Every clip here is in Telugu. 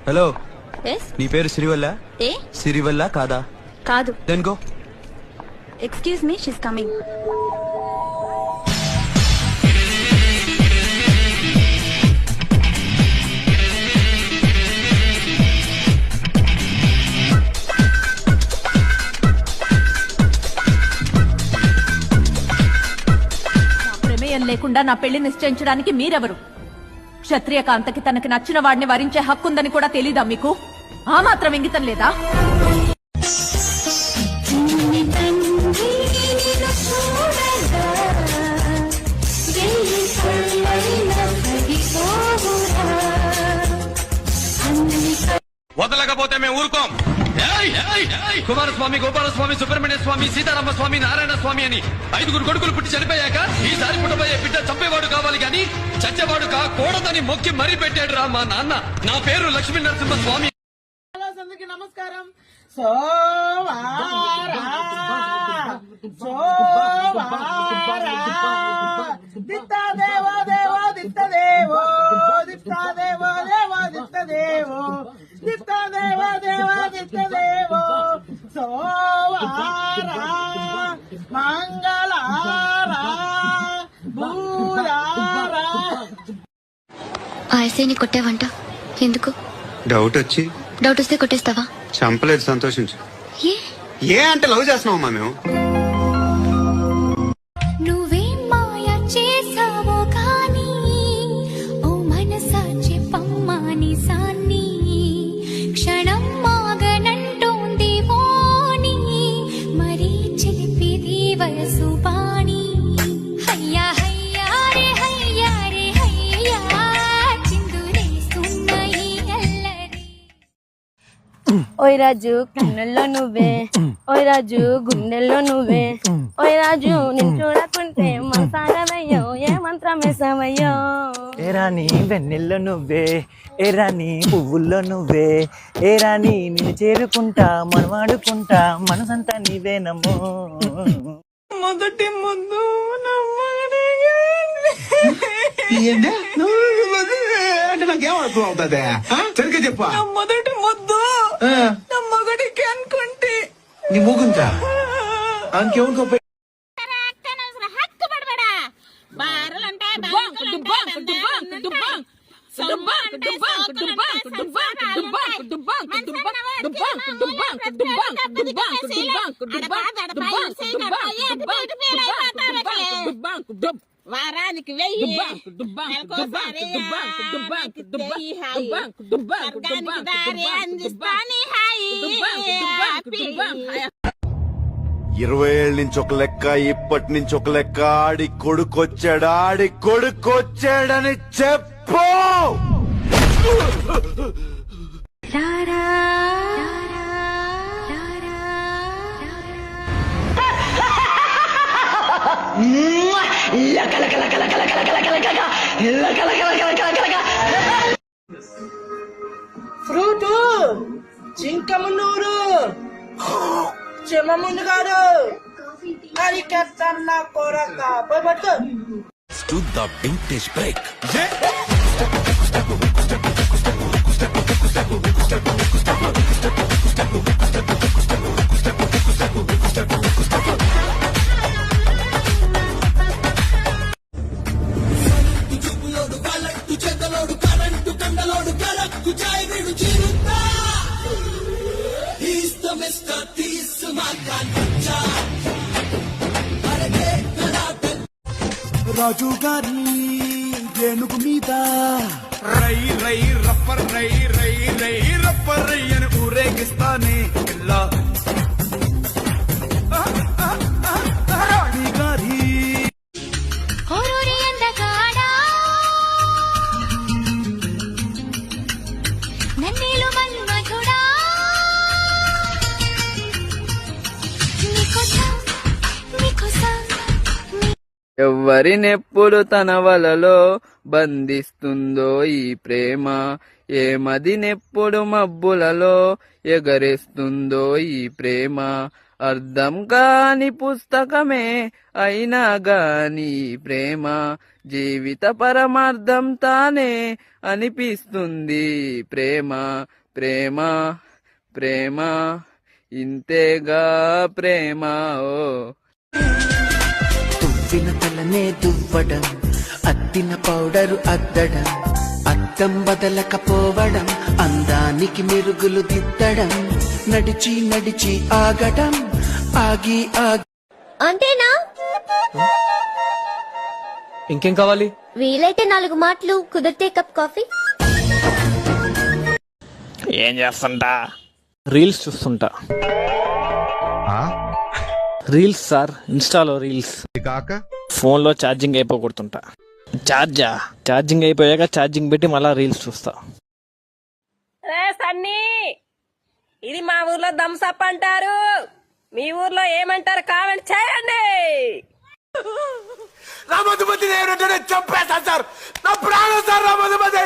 హలో, ఎస్ నీ పేరు సిరివల్ల? ఏ సిరివల్ల కాదా? కాదు. Then go. Excuse me, she's coming. ప్రమేయం లేకుండా నా పెళ్లి నిశ్చయించడానికి మీరెవరు? క్షత్రియ కాంతకి తనకి నచ్చిన వాడిని వరించే హక్కుందని కూడా తెలీదా మీకు? ఆ మాత్రం ఇంగితం లేదా? వదలకపోతే మేము ఊరుకోం. కుమారస్వామి, గోపాలస్వామి, సుబ్రహ్మణ్య స్వామి, సీతారామ స్వామి, నారాయణ స్వామి అని 5 కొడుకులు పుట్టి చనిపోయాక ఈసారి పుట్టబోయే బిడ్డ చంపేవాడు కావాలి గాని చచ్చేవాడు కాకూడదని మొక్కి మరీ పెట్టాడు రా మా నాన్న. నా పేరు లక్ష్మీ నరసింహ స్వామి. నమస్కారం. ఆ ఎస్ఐని కొట్టావంట, ఎందుకు? డౌట్ వచ్చి. డౌట్ వస్తే కొట్టేస్తావా? చంపలేదు, సంతోషించు. ఏ అంటే లవ్ చేస్తున్నావమ్మా మేము. నువ్వేం మాయ చేసావో కానీ ఓ మనసా చెప్పమ్మాని సాన్ని క్షణం మాగనంటోంది ఓని మరీ చిలిపిది వయసు పాణి. హయ్యా హయ్యా రే హయ్యా రే హయ్యా చిందులేస్తున్న ఈ అల్లరి. ఓయ్ రాజు కన్నుల్లో నువ్వే, ఓయ్ రాజు గుండెల్లో నువ్వే, ఓయ్ రాజు నేను చూడకుంటే మనసాగదయ్యో ఏ మంత్రం వేసావయ్యో. ఏరాని వెన్నెల్లో నువ్వే, ఏరాని పువ్వుల్లో నువ్వే, ఏరాని నిన్ను చేరుకుంటా మనవాడుకుంటా మనసంతా నీవేనమ్మో. మొదటి ముందు అంటే నాకేం అర్థం అవుతుంది? సరిగ్గా చెప్పా. మొదటి ముద్దు నా మొగడికి అనుకుంటే నీ ముగుంతా అంకెవరికో వారానికి 1000 20 ఏళ్ళ నుంచి ఒక లెక్క, ఇప్పటి నుంచి ఒక లెక్క. ఆడి కొడుకొచ్చాడని చెప్పు. ఫ్రూట్ చింకమున్నూరు చెమముందు గారు అరికెత్తన్న కొరక పట్టు. To the vintage break. రాజు గారి ఏనుగు మీద రై రై రప్పర్ రై రై రై రప్పర్ రై అని ఊరేగిస్తానే ఇలా. రాణి గారి ఓరోరి అందగాడా నన్నేలు మన్మధుడా నీకోసం ఎవ్వరినెప్పుడు తన వలలో బంధిస్తుందో ఈ ప్రేమ, ఏమదినెప్పుడు మబ్బులలో ఎగరేస్తుందో ఈ ప్రేమ. అర్థం కాని పుస్తకమే అయినా గాని ప్రేమ జీవిత పరమార్థం తానే అనిపిస్తుంది ప్రేమ ప్రేమ ప్రేమ ఇంతేగా ప్రేమ ఓ తువ్విన తలనే దువ్వడం అద్దిన పౌడరు అద్దడం అద్దం బదలకపోవడం అందానికి మెరుగులు దిద్దడం నడిచి నడిచి ఆగడం ఆగి ఆగి అంతేనా ఇంకేం కావాలి వీలైతే 4 మాటలు కుదిరితే కప్ కాఫీ ఏం చేస్తుంటా రీల్స్ చూస్తుంటా రీల్స్ సార్ ఇన్స్టాలో రీల్స్ కాక ఫోన్లో ఛార్జింగ్ అయిపోగొడుతుంటా ఛార్జింగ్ అయిపోయాక ఛార్జింగ్ పెట్టి మళ్ళా రీల్స్ చూస్తా సన్నీ ఇది మా ఊర్లో థమ్సప్ అంటారు మీ ఊర్లో ఏమంటారు కామెంట్ చేయండి నా మధుమతి చంపేస్తాను సార్ నా ప్రాణం సార్ నా మధుమతి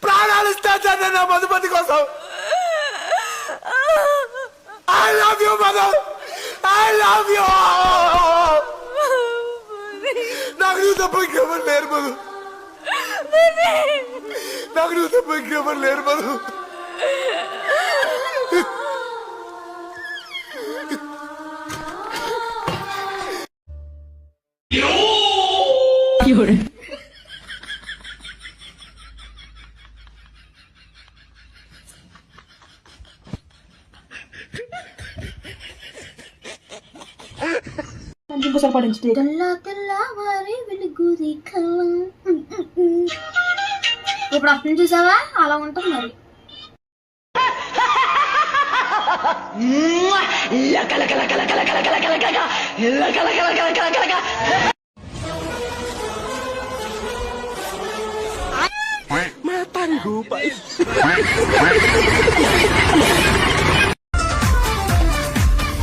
ప్రాణాలు ఇస్తాను సార్ నేను నా మధుమతి కోసం I love you Madhu I love you నాకు నువ్వు తప్ప ఇంకెవరు లేరు మధు నాకు నువ్వు తప్ప ఇంకెవరు లేరు మధు ఇప్పుడు అప్పుడు చూసావా అలా ఉంటుంది మరి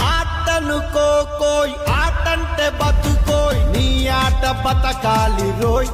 ఆటను కోకోయ్ ఆటంటే బతుకోయ్ నీ ఆట బతకాలి రోయ్